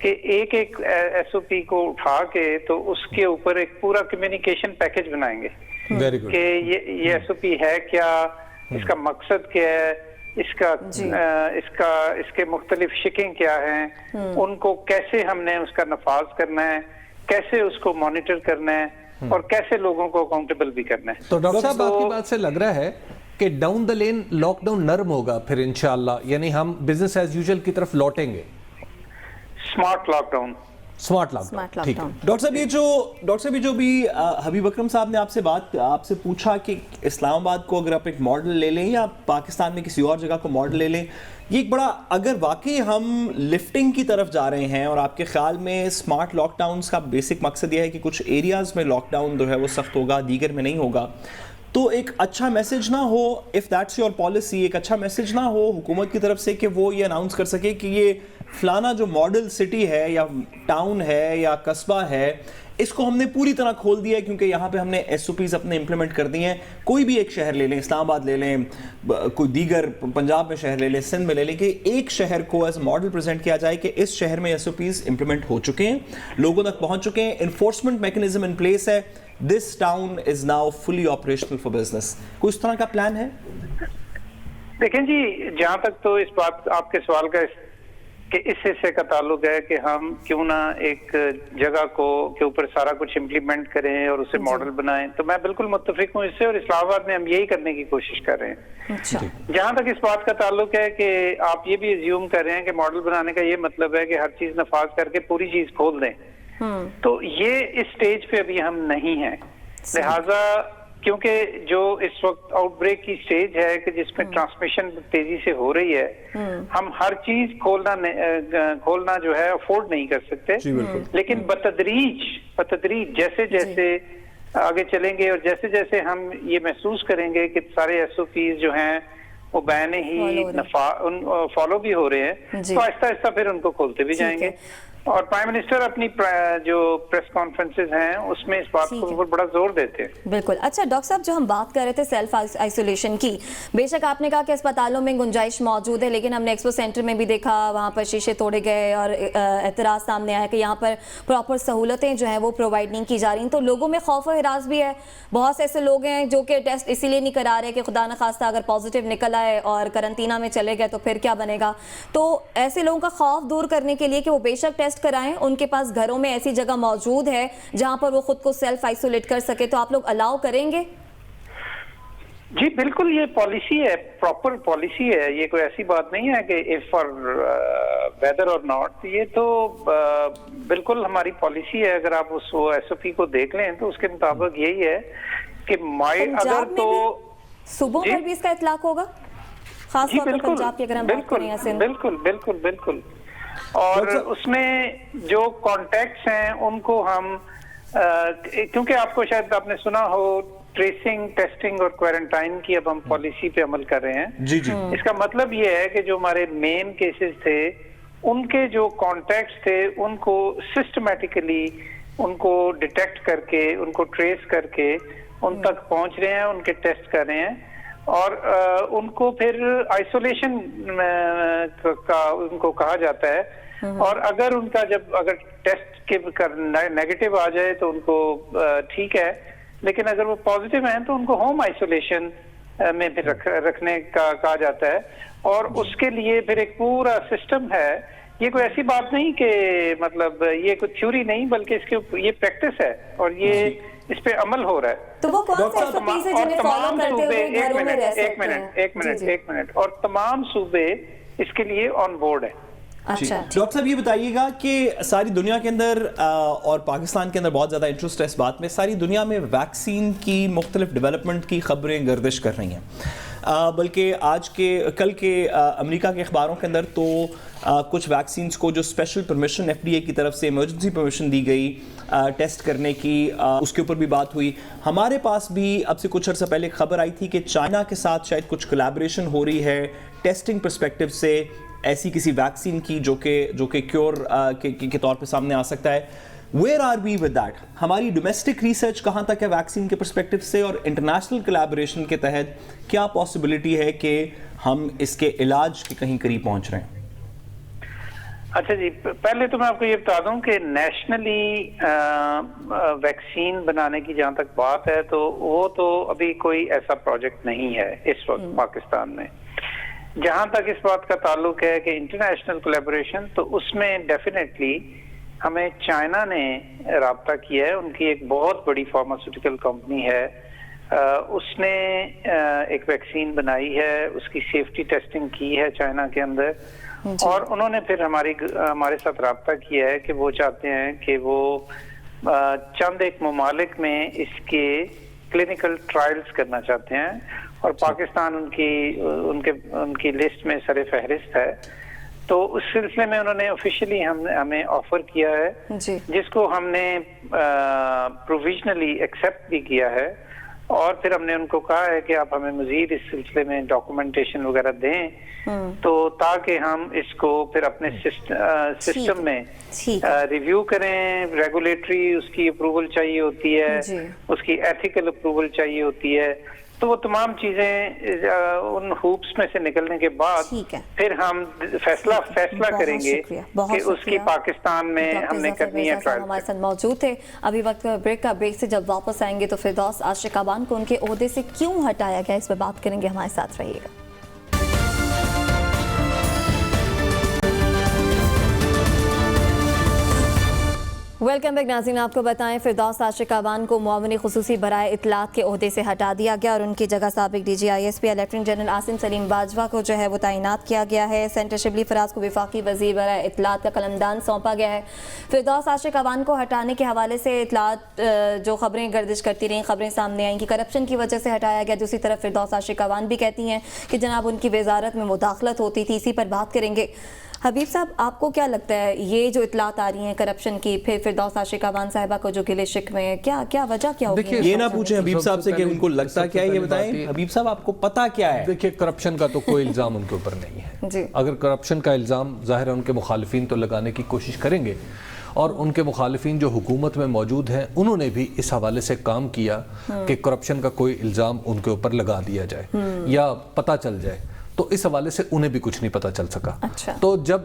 کہ ایک ایک SOP کو اٹھا کے تو اس کے اوپر ایک پورا کمیونیکیشن پیکج بنائیں گے ویری گڈ. کہ یہ SOP ہے کیا, اس کا مقصد کیا ہے, اس کے مختلف شکیں کیا ہیں, ان کو کیسے ہم نے اس کا نفاذ کرنا ہے, کیسے اس کو مانیٹر کرنا ہے اور کیسے لوگوں کو اکاؤنٹیبل بھی کرنا ہے. تو ڈاکٹر صاحب آپ کی بات سے لگ رہا ہے کہ down the line lockdown نرم ہوگا پھر انشاءاللہ, یعنی ہم بزنس ایز یوزول کی طرف لوٹیں گے. Smart lockdown. Smart lockdown, ٹھیک ہے. ڈاکٹر صاحب یہ جو بھی حبیب اکرم صاحب نے آپ سے پوچھا کہ اسلام آباد کو اگر آپ ایک ماڈل لے لیں یا پاکستان میں کسی اور جگہ کو ماڈل لے لیں, یہ ایک بڑا, اگر واقعی ہم لفٹنگ کی طرف جا رہے ہیں اور آپ کے خیال میں اسمارٹ لاک ڈاؤنز کا بیسک مقصد یہ ہے کہ کچھ ایریاز میں لاک ڈاؤن جو ہے وہ سخت ہوگا, دیگر میں نہیں ہوگا, تو ایک اچھا میسج نہ ہو, if that's your policy, ایک اچھا میسج نہ ہو حکومت کی طرف سے کہ وہ یہ اناؤنس کر سکے کہ یہ فلانا جو ماڈل سٹی ہے یا ٹاؤن ہے یا قصبہ ہے, اس کو ہم نے پوری طرح کھول دیا ہے کیونکہ یہاں پہ ہم نے SOPs اپنے امپلیمنٹ کر دی ہیں. کوئی بھی ایک شہر لے لیں, اسلام آباد لے لیں, کوئی دیگر پنجاب میں شہر لے لیں, سندھ میں لے لیں, کہ ایک شہر کو ایز ماڈل پریزنٹ کیا جائے کہ اس شہر میں SOPs امپلیمنٹ ہو چکے ہیں, لوگوں تک پہنچ چکے ہیں, انفورسمنٹ میکنزم ان پلیس ہے, this town is now fully operational for business. کوئی اس طرح کا پلان ہے؟ دیکھیں جی, جہاں تک تو اس بات آپ کے سوال کا کہ اس حصے کا تعلق ہے کہ ہم کیوں نہ ایک جگہ کے اوپر سارا کچھ امپلیمنٹ کریں اور اسے ماڈل بنائیں, تو میں بالکل متفق ہوں اس سے, اور اسلام آباد میں ہم یہی کرنے کی کوشش کر رہے ہیں. جہاں تک اس بات کا تعلق ہے کہ آپ یہ بھی ایزیوم کر رہے ہیں کہ ماڈل بنانے کا یہ مطلب ہے کہ ہر چیز نفاذ کر کے پوری چیز کھول دیں, تو یہ اس سٹیج پہ ابھی ہم نہیں ہیں. لہٰذا کیونکہ جو اس وقت آؤٹ بریک کی سٹیج ہے کہ جس میں ٹرانسمیشن تیزی سے ہو رہی ہے, ہم ہر چیز کھولنا جو ہے افورڈ نہیں کر سکتے, لیکن بتدریج جیسے جیسے آگے چلیں گے اور جیسے جیسے ہم یہ محسوس کریں گے کہ سارے SOPs جو ہیں وہ بین ہی فالو بھی ہو رہے ہیں, تو آہستہ آہستہ پھر ان کو کھولتے بھی جائیں گے. اور پرائم منسٹر اپنی جو پریس کانفرنسز ہیں اس میں اس بات کو بڑا زور دیتے ہیں. بالکل. اچھا ڈاکٹر صاحب, جو ہم بات کر رہے تھے سیلف آئسولیشن کی, بے شک آپ نے کہا کہ اسپتالوں میں گنجائش موجود ہے, لیکن ہم نے ایکسپو سینٹر میں بھی دیکھا وہاں پر شیشے توڑے گئے اور اعتراض سامنے آیا کہ یہاں پر پراپر سہولتیں جو ہیں وہ پرووائڈ نہیں کی جا رہی, تو لوگوں میں خوف و ہراس بھی ہے. بہت سے ایسے لوگ ہیں جو کہ ٹیسٹ اسی لیے نہیں کرا رہے کہ خدا نخواستہ اگر پازیٹیو نکل آئے اور کرنٹینہ میں چلے گئے تو پھر کیا بنے گا. تو ایسے لوگوں کا خوف دور کرنے کے لیے کہ وہ بے شک ٹیسٹ کرائیں, ان کے پاس گھروں میں ایسی جگہ موجود ہے جہاں پر وہ خود کو سیلف آئسولیٹ کر سکے, تو آپ لوگ الاؤ کریں گے؟ جی بالکل, یہ پالیسی ہے, پراپر پالیسی ہے, یہ کوئی ایسی بات نہیں ہے کہ if or whether or not, یہ تو بالکل ہماری پالیسی ہے. اگر آپ اس SOP کو دیکھ لیں تو اس کے مطابق یہی ہے کہ اگر تو صوبوں پر بھی اس کا اطلاق ہوگا, خاص طور پر پنجاب کی اگر ہم بات کریں. بالکل بالکل بالکل. اور اس میں جو کانٹیکٹس ہیں ان کو ہم, کیونکہ آپ کو شاید آپ نے سنا ہو ٹریسنگ, ٹیسٹنگ اور کوارنٹائن کی اب ہم پالیسی پہ عمل کر رہے ہیں. جی جی. اس کا مطلب یہ ہے کہ جو ہمارے مین کیسز تھے ان کے جو کانٹیکٹس تھے ان کو سسٹمیٹیکلی ان کو ڈیٹیکٹ کر کے, ان کو ٹریس کر کے ان تک پہنچ رہے ہیں, ان کے ٹیسٹ کر رہے ہیں, اور ان کو پھر آئسولیشن کا ان کو کہا جاتا ہے. اور اگر ان کا اگر ٹیسٹ کے نیگیٹو آ جائے تو ان کو ٹھیک ہے, لیکن اگر وہ پازیٹیو ہیں تو ان کو ہوم آئسولیشن میں پھر رکھنے کا کہا جاتا ہے. اور اس کے لیے پھر ایک پورا سسٹم ہے. یہ کوئی ایسی بات نہیں کہ مطلب یہ کوئی تھیوری نہیں, بلکہ اس کے یہ پریکٹس ہے اور یہ اس پہ عمل ہو رہا ہے. تو وہ کون سے SOPs ہیں جنہیں فالو کرتے ہوئے گھروں میں رہ سکتے ہیں؟ ایک منٹ. اور تمام صوبے اس کے لیے آن بورڈ ہیں. ڈاکٹر صاحب یہ بتائیے گا کہ ساری دنیا کے اندر اور پاکستان کے اندر بہت زیادہ انٹرسٹ ہے اس بات میں, ساری دنیا میں ویکسین کی مختلف ڈیولپمنٹ کی خبریں گردش کر رہی ہیں, بلکہ کل کے امریکہ کے اخباروں کے اندر تو کچھ ویکسینز کو جو اسپیشل پرمیشن FDA کی طرف سے ایمرجنسی پرمیشن دی گئی ٹیسٹ کرنے کی, اس کے اوپر بھی بات ہوئی. ہمارے پاس بھی اب سے کچھ عرصہ پہلے خبر آئی تھی کہ چائنا کے ساتھ شاید کچھ کولیبریشن ہو رہی ہے ٹیسٹنگ پرسپیکٹو سے ایسی کسی ویکسین کی جو کہ کیور کے طور پہ سامنے آ سکتا ہے. Where are we with that? ہماری ڈومیسٹک ریسرچ کہاں تک ہے ویکسین کے پرسپیکٹو سے, اور انٹرنیشنل کولیبریشن کے تحت کیا پاسبلٹی ہے کہ ہم اس کے علاج کے کہیں قریب پہنچ رہے ہیں؟ اچھا جی، پہلے تو میں آپ کو یہ بتا دوں کہ نیشنلی ویکسین بنانے کی جہاں تک بات ہے تو وہ تو ابھی کوئی ایسا پروجیکٹ نہیں ہے اس وقت پاکستان میں. جہاں تک اس بات کا تعلق ہے کہ انٹرنیشنل کولیبوریشن، تو اس میں ڈیفینیٹلی ہمیں چائنا نے رابطہ کیا ہے. ان کی ایک بہت بڑی فارماسیوٹیکل کمپنی ہے، اس نے ایک ویکسین بنائی ہے، اس کی سیفٹی ٹیسٹنگ کی ہے چائنا کے اندر، اور انہوں نے پھر ہمارے ساتھ رابطہ کیا ہے کہ وہ چاہتے ہیں کہ وہ چند ایک ممالک میں اس کے کلینکل ٹرائلز کرنا چاہتے ہیں، اور پاکستان ان کی لسٹ میں سر فہرست ہے. تو اس سلسلے میں انہوں نے آفیشلی ہمیں آفر کیا ہے، جس کو ہم نے پروویژنلی ایکسیپٹ بھی کیا ہے، اور پھر ہم نے ان کو کہا ہے کہ آپ ہمیں مزید اس سلسلے میں ڈاکومنٹیشن وغیرہ دیں، تو تاکہ ہم اس کو پھر اپنے سسٹم میں ریویو کریں. ریگولیٹری اس کی اپروول چاہیے ہوتی ہے، اس کی ایتھیکل اپروول چاہیے ہوتی ہے. تو وہ تمام چیزیں ان ہوپس میں سے نکلنے کے بعد پھر ہم فیصلہ کریں گے کہ اس کی پاکستان میں ہم نے کرنی ہے ٹرائل. ہمارے ساتھ موجود تھے. ابھی وقت بریک سے جب واپس آئیں گے تو فردوس عاشق اعوان کو ان کے عہدے سے کیوں ہٹایا گیا، اس پہ بات کریں گے. ہمارے ساتھ رہیے گا. ویلکم بیک ناظرین. آپ کو بتائیں فردوس عاشق اعوان کو معاون خصوصی برائے اطلاعات کے عہدے سے ہٹا دیا گیا، اور ان کی جگہ سابق D G I S P lieutenant general Asim Saleem Bajwa کو جو ہے وہ تعینات کیا گیا ہے. سینٹر شبلی فراز کو وفاقی وزیر برائے اطلاعات کا قلمدان سونپا گیا ہے. فردوس عاشق اعوان کو ہٹانے کے حوالے سے اطلاعات جو خبریں گردش کرتی رہیں، خبریں سامنے آئیں کہ کرپشن کی وجہ سے ہٹایا گیا. دوسری طرف فردوس عاشق اعوان بھی کہتی ہیں کہ جناب ان کی وزارت میں مداخلت ہوتی تھی. اسی پر بات کریں گے. حبیب صاحب، آپ کو کیا لگتا ہے یہ جو اطلاعات آ رہی ہیں کرپشن کی، پھر فردوس عاشق اعوان صاحبہ کو جو گلے شکوے ہیں، کیا وجہ کیا ہوگی؟ یہ نہ پوچھیں حبیب صاحب سے کہ ان کو لگتا کیا ہے، یہ بتائیں حبیب صاحب آپ کو پتا کیا ہے؟ دیکھیے، کرپشن کا تو کوئی الزام ان کے اوپر نہیں ہے. اگر کرپشن کا الزام ظاہر ہے ان کے مخالفین تو لگانے کی کوشش کریں گے، اور ان کے مخالفین جو حکومت میں موجود ہیں انہوں نے بھی اس حوالے سے کام کیا کہ کرپشن کا کوئی الزام ان کے اوپر لگا دیا جائے یا پتہ چل جائے. تو اس حوالے سے انہیں بھی کچھ نہیں پتہ چل سکا. تو جب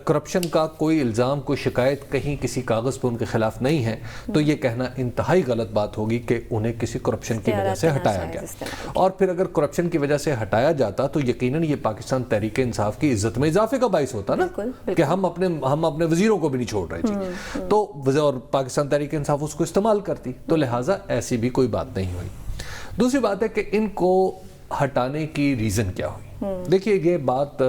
کرپشن کا کوئی الزام، کوئی شکایت کہیں کسی کاغذ پہ ان کے خلاف نہیں ہے، تو یہ کہنا انتہائی غلط بات ہوگی کہ انہیں کسی کرپشن کی وجہ سے ہٹایا گیا. اور پھر اگر کرپشن کی وجہ سے ہٹایا جاتا تو یقیناً یہ پاکستان تحریک انصاف کی عزت میں اضافے کا باعث ہوتا نا، کہ ہم اپنے وزیروں کو بھی نہیں چھوڑ رہے تھے، تو اور پاکستان تحریک انصاف اس کو استعمال کرتی، تو لہٰذا ایسی بھی کوئی بات نہیں ہوئی. دوسری بات ہے کہ ان کو ہٹانے کی ریزن کیا ہوئی. دیکھیے، یہ بات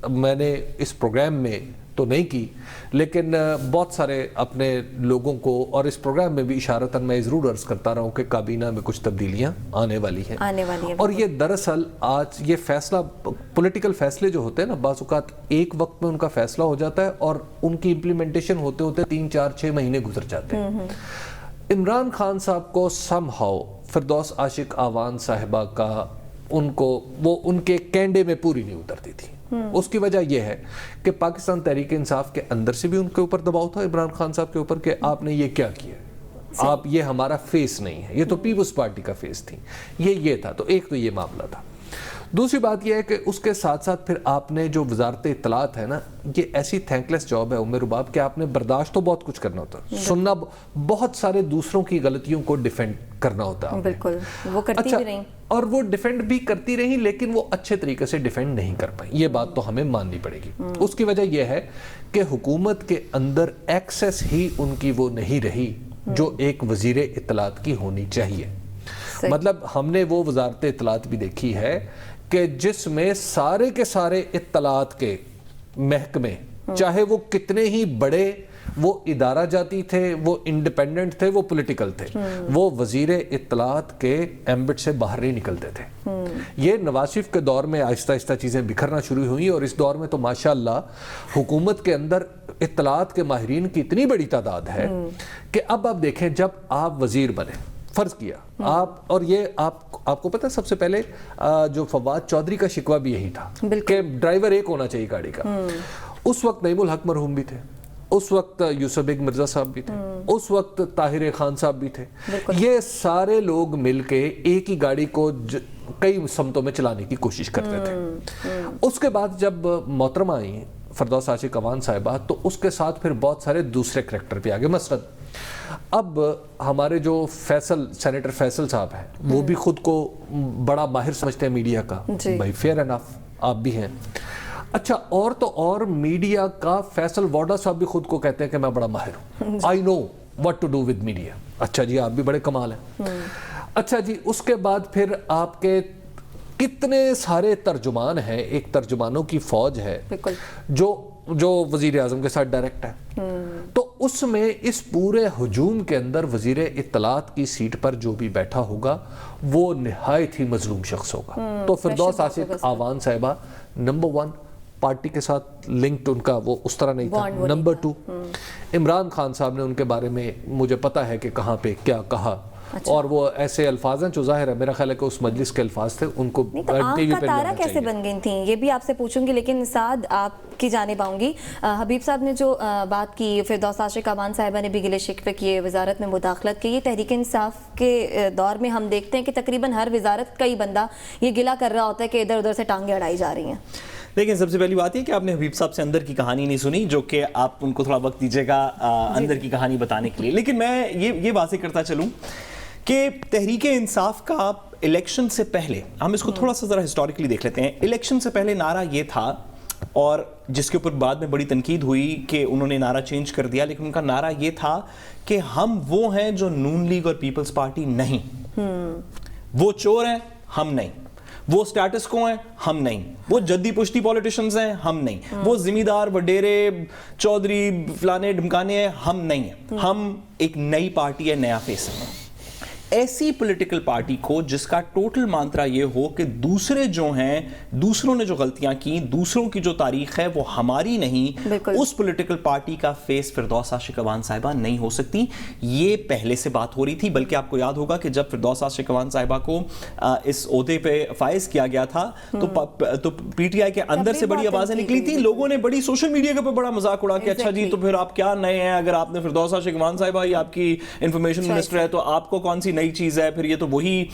میں نے اس پروگرام میں تو نہیں کی، لیکن بہت سارے اپنے لوگوں کو، اور اس پروگرام میں بھی اشارتاً میں ضرور عرض کرتا رہا ہوں کہ کابینہ میں کچھ تبدیلیاں آنے والی ہیں. اور یہ دراصل آج یہ فیصلہ، پولیٹیکل فیصلے جو ہوتے ہیں نا، بعض اوقات ایک وقت میں ان کا فیصلہ ہو جاتا ہے اور ان کی امپلیمنٹیشن ہوتے ہوتے 3 4 6 مہینے گزر جاتے ہیں. عمران خان صاحب کو سم ہاؤ فردوس عاشق اعوان صاحبہ کا ان کے کینڈے میں پوری نہیں اترتی تھی. اس کی وجہ یہ ہے کہ پاکستان تحریک انصاف کے اندر سے بھی ان کے اوپر دباؤ تھا عمران خان صاحب کے اوپر کہ آپ نے یہ کیا کیا، آپ یہ ہمارا فیس نہیں ہے، یہ تو پیپلز پارٹی کا فیس تھی، یہ تھا. تو ایک تو یہ معاملہ تھا. دوسری بات یہ ہے کہ اس کے ساتھ ساتھ پھر آپ نے جو وزارت اطلاعات ہے نا، یہ ایسی تھینکلیس جاب ہے ام رباب کہ آپ نے برداشت تو بہت کچھ کرنا ہوتا ہے، سننا بہت سارے دوسروں کی غلطیوں کو ڈیفینڈ کرنا ہوتا ہے. بالکل، وہ کرتی بھی رہیں، اور وہ ڈیفینڈ بھی کرتی رہیں، لیکن وہ اچھے طریقے سے ڈیفینڈ نہیں کر پائیں. یہ بات تو ہمیں ماننی پڑے گی. اس کی وجہ یہ ہے کہ حکومت کے اندر ایکسیس ہی ان کی وہ نہیں رہی جو ایک وزیر اطلاعات کی ہونی چاہیے. مطلب ہم نے وہ وزارت اطلاعات بھی دیکھی ہے کہ جس میں سارے کے سارے اطلاعات کے محکمے، چاہے وہ کتنے ہی بڑے وہ ادارہ جاتی تھے، وہ انڈیپینڈنٹ تھے، وہ پولیٹیکل تھے، وہ وزیر اطلاعات کے ایمبٹ سے باہر نہیں نکلتے تھے. یہ نواز شریف کے دور میں آہستہ آہستہ چیزیں بکھرنا شروع ہوئیں، اور اس دور میں تو ماشاءاللہ حکومت کے اندر اطلاعات کے ماہرین کی اتنی بڑی تعداد ہے کہ اب آپ دیکھیں، جب آپ وزیر بنے، فرض کیا آپ، اور یہ آپ کو پتہ سب سے پہلے جو فواد چودھری کا شکوہ بھی یہی تھا کہ ڈرائیور ایک ہونا چاہیے گاڑی کا. اس وقت نعیم الحق مرحوم بھی تھے، اس وقت یوسف بیگ مرزا صاحب بھی تھے، اس وقت طاہر خان صاحب بھی تھے. یہ سارے لوگ مل کے ایک ہی گاڑی کو کئی سمتوں میں چلانے کی کوشش کرتے تھے. اس کے بعد جب محترمہ آئیں فردوس عاشق اوان صاحبہ تو اس کے ساتھ پھر بہت سارے دوسرے کریکٹر بھی آگے. مثلا اب ہمارے جو سینیٹر فیصل صاحب ہیں وہ بھی خود کو بڑا ماہر سمجھتے ہیں میڈیا کا, بھائی فیئر انف آپ بھی ہیں. اچھا اور تو اور میڈیا کا فیصل واڈا صاحب بھی خود کو کہتے ہیں کہ میں بڑا ماہر ہوں, آئی نو what to do with media. اچھا جی آپ بھی بڑے کمال ہیں. اچھا جی اس کے بعد پھر آپ کے کتنے سارے ترجمان ہیں, ایک ترجمانوں کی فوج ہے جو وزیر اعظم کے ساتھ ڈائریکٹ ہے. تو اس میں اس پورے ہجوم کے اندر وزیر اطلاعات کی سیٹ پر جو بھی بیٹھا ہوگا وہ نہایت ہی مظلوم شخص ہوگا. تو فردوس عاشق اوان صاحبہ نمبر 1 پارٹی کے ساتھ لنکڈ ان کا وہ اس طرح نہیں تھا. نمبر 2 عمران خان صاحب نے ان کے بارے میں مجھے پتا ہے کہ کہاں پہ کیا کہا, اور وہ ایسے الفاظ ہیں جو ظاہر ہے میرا خیال ہے کہ اس مجلس کے الفاظ تھے ان کو ٹی وی پہ تارا کیسے بن گئی تھیں یہ بھی آپ سے پوچھوں گی, لیکن سعد آپ کی جانب آؤں گی. حبیب صاحب نے جو بات کی, فردوس عاشق اوان صاحبہ نے بھی گلے شکوے کیے, وزارت میں مداخلت کی. یہ تحریک انصاف کے دور میں ہم دیکھتے ہیں کہ تقریباً ہر وزارت کا ہی بندہ یہ گلہ کر رہا ہوتا ہے کہ ادھر ادھر سے ٹانگیں اڑائی جا رہی ہیں. لیکن سب سے پہلی بات یہ کہ آپ نے حبیب صاحب سے اندر کی کہانی نہیں سنی, جو کہ آپ ان کو تھوڑا وقت دیجیے گا اندر کی کہانی بتانے کے لیے. لیکن میں یہ واضح کرتا چلوں کہ تحریک انصاف کا الیکشن سے پہلے, ہم اس کو تھوڑا سا ذرا ہسٹوریکلی دیکھ لیتے ہیں. الیکشن سے پہلے نعرہ یہ تھا, اور جس کے اوپر بعد میں بڑی تنقید ہوئی کہ انہوں نے نعرہ چینج کر دیا, لیکن ان کا نعرہ یہ تھا کہ ہم وہ ہیں جو نون لیگ اور پیپلز پارٹی نہیں, وہ چور ہیں ہم نہیں, وہ سٹیٹس کو ہیں ہم نہیں, وہ جدی پشتی پولیٹیشنز ہیں ہم نہیں, وہ زمیندار وڈیرے چودھری فلانے ڈھمکانے ہیں ہم نہیں ہیں, ہم ایک نئی پارٹی ہے, نیا فیس ہے. ایسی پولیٹیکل پارٹی کو جس کا ٹوٹل مانترا یہ ہو کہ دوسرے جو ہیں, دوسروں نے جو غلطیاں کی, دوسروں کی جو تاریخ ہے وہ ہماری نہیں, اس پولیٹیکل پارٹی کا فیس فردوس عاشق اوان صاحبہ نہیں ہو سکتی. یہ پہلے سے بات ہو رہی تھی, بلکہ آپ کو یاد ہوگا کہ جب فردوس عاشق اوان صاحبہ کو اس عہدے پہ فائز کیا گیا تھا تو پی ٹی آئی کے اندر سے بڑی آوازیں نکلی تھیں, لوگوں نے بڑی سوشل میڈیا کے اوپر بڑا مذاق اڑا کہ اچھا جی تو پھر آپ کیا نئے ہیں, اگر آپ نے فردوس عاشق اوان صاحبہ ہی آپ کی انفارمیشن منسٹر ہے تو آپ کو کون سی نئی چیز ہے, پھر یہ تو وہی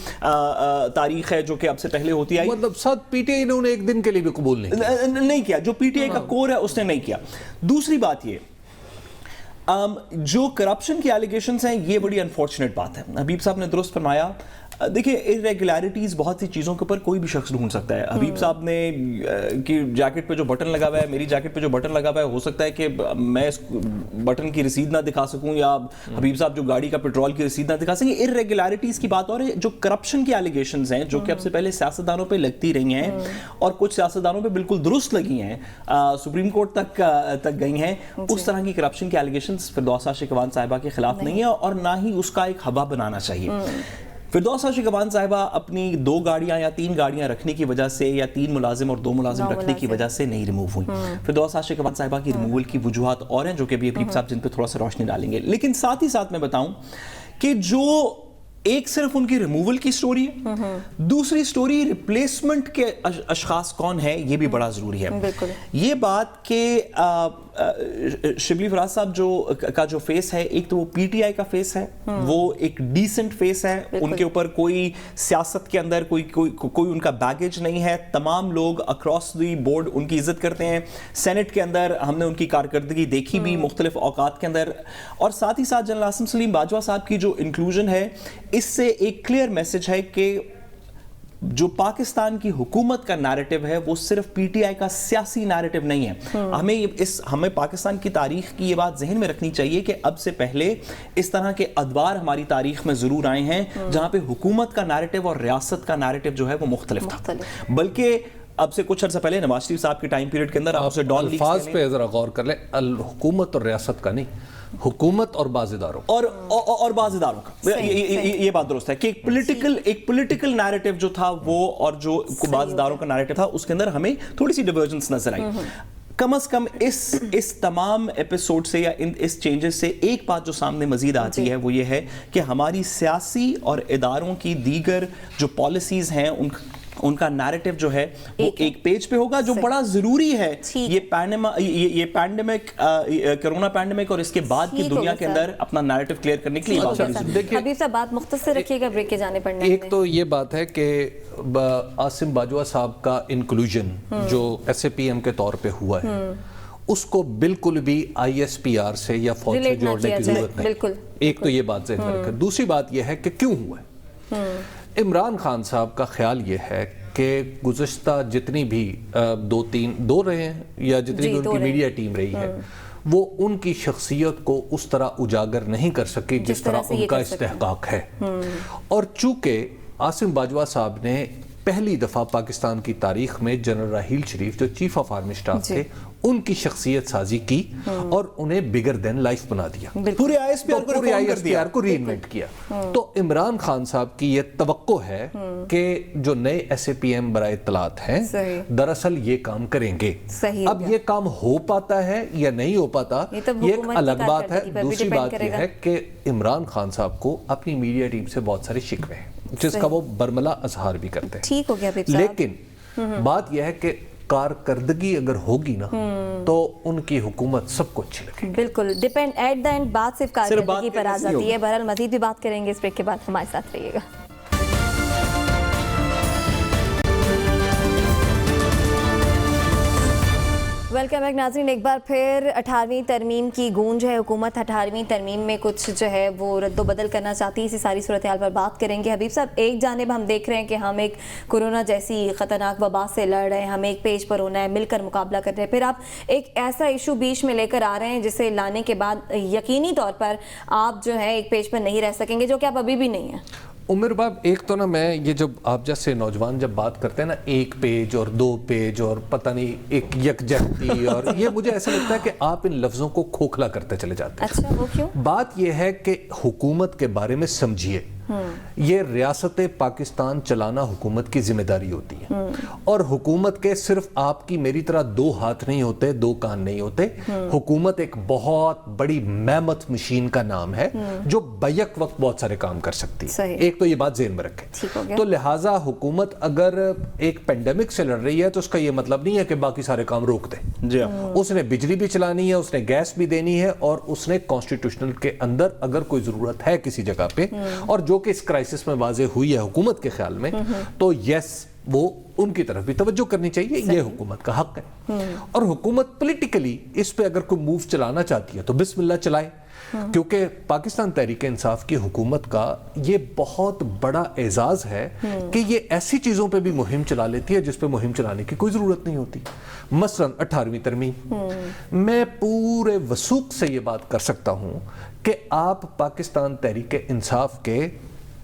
تاریخ ہے جو کہ اب سے پہلے ہوتی آئی. مطلب ساتھ پی ٹی آئی نے ایک دن کے لیے بھی قبول نہیں کیا, جو پی ٹی آئی کا کور ہے اس نے نہیں کیا. دوسری بات یہ جو کرپشن کی ایلیگیشنز ہیں یہ بڑی انفارچونیٹ بات ہے. حبیب صاحب نے درست فرمایا, دیکھیں ارریگولیرٹیز بہت سی چیزوں کے اوپر کوئی بھی شخص ڈھونڈ سکتا ہے. حبیب صاحب نے کی جیکٹ پہ جو بٹن لگا ہوا ہے, میری جیکٹ پہ جو بٹن لگا ہوا ہے, ہو سکتا ہے کہ میں اس بٹن کی رسید نہ دکھا سکوں, یا حبیب صاحب جو گاڑی کا پیٹرول کی رسید نہ دکھا سکیں. ارریگولیرٹیز کی بات اور جو کرپشن کی ایلیگیشنز ہیں جو کہ اب سے پہلے سیاستدانوں پہ لگتی رہی ہیں اور کچھ سیاستدانوں پہ بالکل درست لگی ہیں, سپریم کورٹ تک گئی ہیں, اس طرح کی کرپشن کی ایلیگیشنز فردوس عاشق اوان صاحبہ کے خلاف نہیں ہے, اور نہ ہی اس کا ایک ہوا بنانا چاہیے. فردوس عاشق اوان صاحبہ اپنی 2 گاڑیاں یا 3 گاڑیاں رکھنے کی وجہ سے, یا 3 ملازم اور 2 ملازم رکھنے کی وجہ سے نہیں ریموو ہوئی. فردوس عاشق اوان صاحبہ کی ریموول کی وجوہات اور ہیں جو کہ ابھی حبیب صاحب جن پہ تھوڑا سا روشنی ڈالیں گے. لیکن ساتھ ہی ساتھ میں بتاؤں کہ جو ایک صرف ان کی ریموول کی سٹوری ہے, دوسری سٹوری ریپلیسمنٹ کے اشخاص کون ہیں یہ بھی بڑا ضروری ہے. یہ بات کہ شبلی فراز صاحب کا جو فیس ہے, ایک تو وہ پی ٹی آئی کا فیس ہے, وہ ایک ڈیسنٹ فیس ہے, ان کے اوپر کوئی سیاست کے اندر کوئی ان کا بیگیج نہیں ہے, تمام لوگ اکراس دی بورڈ ان کی عزت کرتے ہیں. سینٹ کے اندر ہم نے ان کی کارکردگی دیکھی بھی مختلف اوقات کے اندر, اور ساتھ ہی ساتھ جنرل عاصم سلیم باجوہ صاحب کی جو انکلوژن ہے, اس سے ایک کلیئر میسج ہے کہ جو پاکستان کی حکومت کا نیریٹو ہے وہ صرف پی ٹی آئی کا سیاسی نیریٹو نہیں ہے. ہمیں پاکستان کی تاریخ کی یہ بات ذہن میں رکھنی چاہیے کہ اب سے پہلے اس طرح کے ادوار ہماری تاریخ میں ضرور آئے ہیں جہاں پہ حکومت کا نیریٹو اور ریاست کا نیریٹو جو ہے وہ مختلف تھا. بلکہ اب سے کچھ عرصہ پہلے نواز شریف صاحب کے ٹائم پیریڈ کے اندر آپ اسے ڈان لیگز الفاظ پہ ذرا غور کر لیں, الحکومت اور ریاست کا نہیں, حکومت اور باز اداروں اور باز اداروں کا, یہ بات درست ہے کہ ایک پولیٹیکل نیریٹو جو تھا وہ, اور جو باز اداروں کا نیریٹو تھا, اس کے اندر ہمیں تھوڑی سی ڈیورجنس نظر آئی. کم از کم اس تمام ایپیسوڈ سے یا اس چینجز سے ایک بات جو سامنے مزید آتی ہے وہ یہ ہے کہ ہماری سیاسی اور اداروں کی دیگر جو پالیسیز ہیں ان کا نیریٹو جو ہے وہ ایک پیج پہ ہوگا, جو بڑا ضروری ہے. یہ پینڈیمک, کرونا پینڈیمک اور اس کے بعد کی دنیا کے اندر اپنا نیریٹو کلیئر کرنے کے لیے. حبیب صاحب بات مختصر رکھیے گا, بریک کے جانے پڑنے. ایک تو یہ بات ہے کہ عاصم باجوہ صاحب کا انکلوژن جو ایس اے پی ایم کے طور پہ ہوا ہے, اس کو بالکل بھی ISPR سے یا فوج سے Relate نہ جوڑنے کیا کی جائے، ضرورت نہیں. بالکل. ایک تو یہ بات ذہن میں رکھیں. دوسری بات یہ ہے کہ کیوں ہوا ہے. عمران خان صاحب کا خیال یہ ہے کہ گزشتہ جتنی بھی دو رہے ہیں یا جتنی بھی ان کی میڈیا ٹیم رہی ہے وہ ان کی شخصیت کو اس طرح اجاگر نہیں کر سکی جس طرح ان کا استحقاق ہے. اور چونکہ عاصم باجوہ صاحب نے پہلی دفعہ پاکستان کی تاریخ میں جنرل راحیل شریف جو چیف آف آرمی اسٹاف تھے ان کی شخصیت سازی کی اور انہیں بگر دین لائف بنا دیا, پورے ISPR کو ری انوینٹ کیا. تو عمران خان صاحب کی یہ توقع ہے کہ جو نئے SAPM برائے اطلاعات ہیں دراصل یہ کام کریں گے. اب یہ کام ہو پاتا ہے یا نہیں ہو پاتا یہ ایک الگ بات ہے. دوسری بات یہ ہے کہ عمران خان صاحب کو اپنی میڈیا ٹیم سے بہت سارے شکوے ہیں جس کا وہ برملا اظہار بھی کرتے ہیں. ٹھیک ہو گیا لیکن بات یہ ہے کہ کارکردگی اگر ہوگی نا تو ان کی حکومت سب کو اچھی لگے. بالکل ڈیپینڈ ایٹ دا اینڈ بات صرف کارکردگی پر آ جاتی ہے. بہرحال مزید بھی بات کریں گے اس بریک کے بعد, ہمارے ساتھ رہیے گا. ویلکم بیک ناظرین. ایک بار پھر 18ویں ترمیم کی گونج ہے. حکومت 18ویں ترمیم میں کچھ جو ہے وہ رد و بدل کرنا چاہتی ہے. اسی ساری صورتحال پر بات کریں گے. حبیب صاحب, ایک جانب ہم دیکھ رہے ہیں کہ ہم ایک کورونا جیسی خطرناک وبا سے لڑ رہے ہیں, ہمیں ایک پیج پر ہونا ہے, مل کر مقابلہ کر رہے ہیں. پھر آپ ایک ایسا ایشو بیچ میں لے کر آ رہے ہیں جسے لانے کے بعد یقینی طور پر آپ جو ہے ایک پیج پر نہیں رہ سکیں گے, جو کہ آپ ابھی بھی نہیں ہیں. عمر باب, ایک تو نا میں یہ جب آپ جیسے نوجوان جب بات کرتے ہیں نا ایک پیج اور 2 پیج اور پتہ نہیں ایک یکجہتی اور یہ مجھے ایسا لگتا ہے کہ آپ ان لفظوں کو کھوکھلا کرتے چلے جاتے ہیں. اچھا, وہ کیوں؟ بات یہ ہے کہ حکومت کے بارے میں سمجھیے, یہ ریاست پاکستان چلانا حکومت کی ذمہ داری ہوتی ہے اور حکومت کے صرف آپ کی میری طرح 2 ہاتھ نہیں ہوتے, 2 کان نہیں ہوتے. حکومت ایک بہت بڑی میمت مشین کا نام ہے جو بیک وقت بہت سارے کام کر سکتی ہے. ایک تو یہ بات ذہن میں رکھیں. تو لہٰذا حکومت اگر ایک پینڈیمک سے لڑ رہی ہے تو اس کا یہ مطلب نہیں ہے کہ باقی سارے کام روک دے. اس نے بجلی بھی چلانی ہے, اس نے گیس بھی دینی ہے اور اس نے کانسٹیٹیوشنل کے اندر اگر کوئی ضرورت ہے کسی جگہ پہ اور جو کہ اس کرائسس میں واضح ہوئی ہے حکومت کے خیال میں تو یس وہ ان کی طرف بھی توجہ کرنی چاہیے. یہ حکومت کا حق ہے اور حکومت پولیٹیکلی اس پہ اگر کوئی موو چلانا چاہتی ہے تو بسم اللہ چلائے, کیونکہ پاکستان تحریک انصاف کی حکومت کا یہ بہت بڑا اعزاز ہے کہ یہ ایسی چیزوں پہ بھی مہم چلا لیتی ہے جس پہ مہم چلانے کی کوئی ضرورت نہیں ہوتی. مثلا 18ویں ترمیم, میں پورے وثوق سے یہ بات کر سکتا ہوں کہ آپ پاکستان تحریک انصاف کے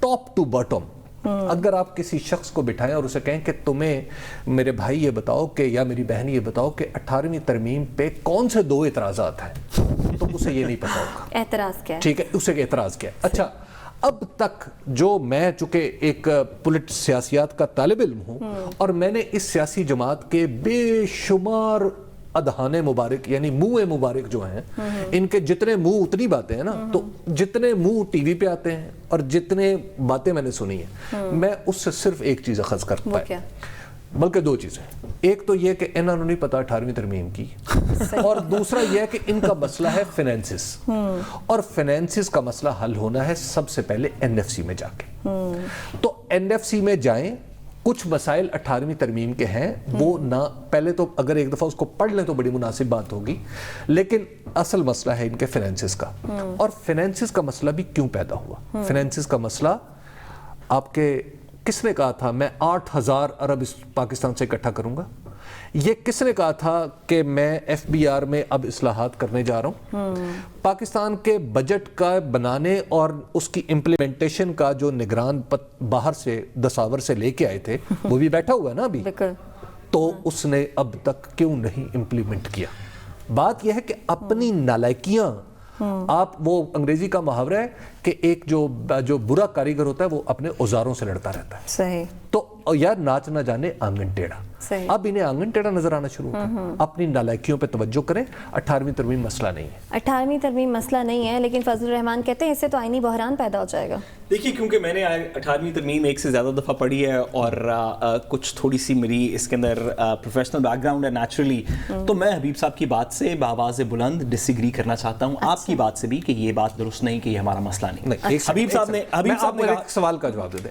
ٹاپ ٹو باٹم اگر آپ کسی شخص کو بٹھائیں اور اسے کہیں کہ تمہیں میرے بھائی یہ بتاؤ کہ یا میری بہن یہ بتاؤ کہ 18ویں ترمیم پہ کون سے 2 اعتراضات ہیں تو اسے یہ نہیں پتا ہوگا اعتراض کیا ہے. ٹھیک ہے, اسے اعتراض کیا ہے. اچھا, اب تک جو میں چونکہ ایک سیاسیات کا طالب علم ہوں اور میں نے اس سیاسی جماعت کے بے شمار ادھانے مبارک یعنی منہ مبارک جو ہیں ان کے جتنے منہ اتنی باتیں ہیں نا, تو جتنے منہ ٹی وی پہ آتے ہیں اور جتنے باتیں میں نے سنی ہیں میں اس سے صرف ایک چیز اخذ کر پایا, بلکہ 2 چیزیں. ایک تو یہ کہ انہوں نے نہیں پتا 18ویں ترمیم کی اور دوسرا یہ ہے کہ ان کا مسئلہ ہے فینانسز اور فینانسز کا مسئلہ حل ہونا ہے سب سے پہلے NFC میں جا کے. تو NFC میں جائیں, کچھ مسائل 18ویں ترمیم کے ہیں وہ نہ پہلے تو اگر ایک دفعہ اس کو پڑھ لیں تو بڑی مناسب بات ہوگی, لیکن اصل مسئلہ ہے ان کے فینانسز کا. اور فینانسز کا مسئلہ بھی کیوں پیدا ہوا؟ فینانسز کا مسئلہ آپ کے کس نے کہا تھا میں 8,000 ارب اس پاکستان سے اکٹھا کروں گا؟ یہ کس نے کہا تھا کہ میں FBR میں اب اصلاحات کرنے جا رہا ہوں؟ پاکستان کے بجٹ کا بنانے اور اس کی امپلیمنٹیشن کا جو نگران باہر سے دساور سے لے کے آئے تھے وہ بھی بیٹھا ہوا ہے نا ابھی, تو اس نے اب تک کیوں نہیں امپلیمنٹ کیا؟ بات یہ ہے کہ اپنی نالائکیاں آپ, وہ انگریزی کا محاورہ ہے کہ ایک جو برا کاریگر ہوتا ہے وہ اپنے اوزاروں سے لڑتا رہتا ہے. صحیح. تو یار ناچ نہ جانے آنگن ٹیڑھا. اب انہیں آنگن ٹیڑھا نظر آنا شروع ہو, اپنی نالائکیوں پہ توجہ کریں. 18ویں ترمیم مسئلہ نہیں ہے. 18ویں ترمیم مسئلہ نہیں ہے, لیکن فضل الرحمان کہتے ہیں اس سے تو آئینی بحران پیدا ہو جائے گا. دیکھیے, کیونکہ میں نے 18ویں ترمیم ایک سے زیادہ دفعہ پڑھی ہے اور کچھ تھوڑی سی میری اس کے اندر پروفیشنل بیک گراؤنڈ ہے نیچرلی, تو میں حبیب صاحب کی بات سے بآواز بلند ڈس ایگری کرنا چاہتا ہوں. آپ کی بات سے بھی کہ یہ بات درست نہیں کہ یہ ہمارا مسئلہ نہیں. حبیب صاحب نے ایک سوال کا جواب دے دیں.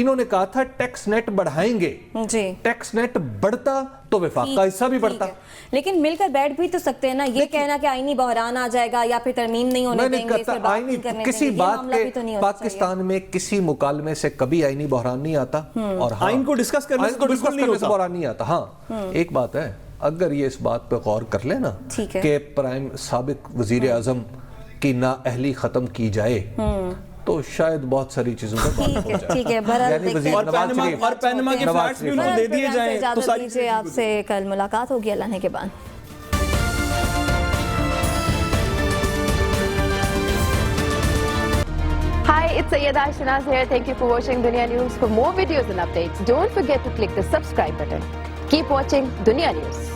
انہوں نے کہا تھا ٹیکس نیٹ بڑھائیں گے, جی ٹیکس نیٹ بڑھتا تو وفاق کا حصہ بھی بڑھتا. لیکن مل کر بیٹھ بھی تو سکتے ہیں نا, یہ کہنا کہ آئینی بحران آ جائے گا یا پھر ترمیم نہیں ہونے دیں گے, آئینی کسی بات کے پاکستان میں کسی مکالمے سے کبھی آئینی بحران نہیں آتا, اور آئین کو ڈسکس کرنے سے بالکل نہیں ہوتا, بحران نہیں آتا. ہاں ایک بات ہے, اگر یہ اس بات پہ غور کر لیں نا کہ سابق وزیر اعظم کی نااہلی ختم کی جائے تو شاید بہت ساری چیزوں پر بات ہو جائے. ٹھیک ہے, اور پینما کے فیکٹس بھی انہوں دے دیے جائیں تو ساری چیزیں. آپ سے کل ملاقات ہوگی اللہ نے کے بعد. Hi, it's Sayyeda Shanaz here. Thank you for watching Dunia News. For more videos and updates, don't forget to click the subscribe button. Keep watching Dunia News.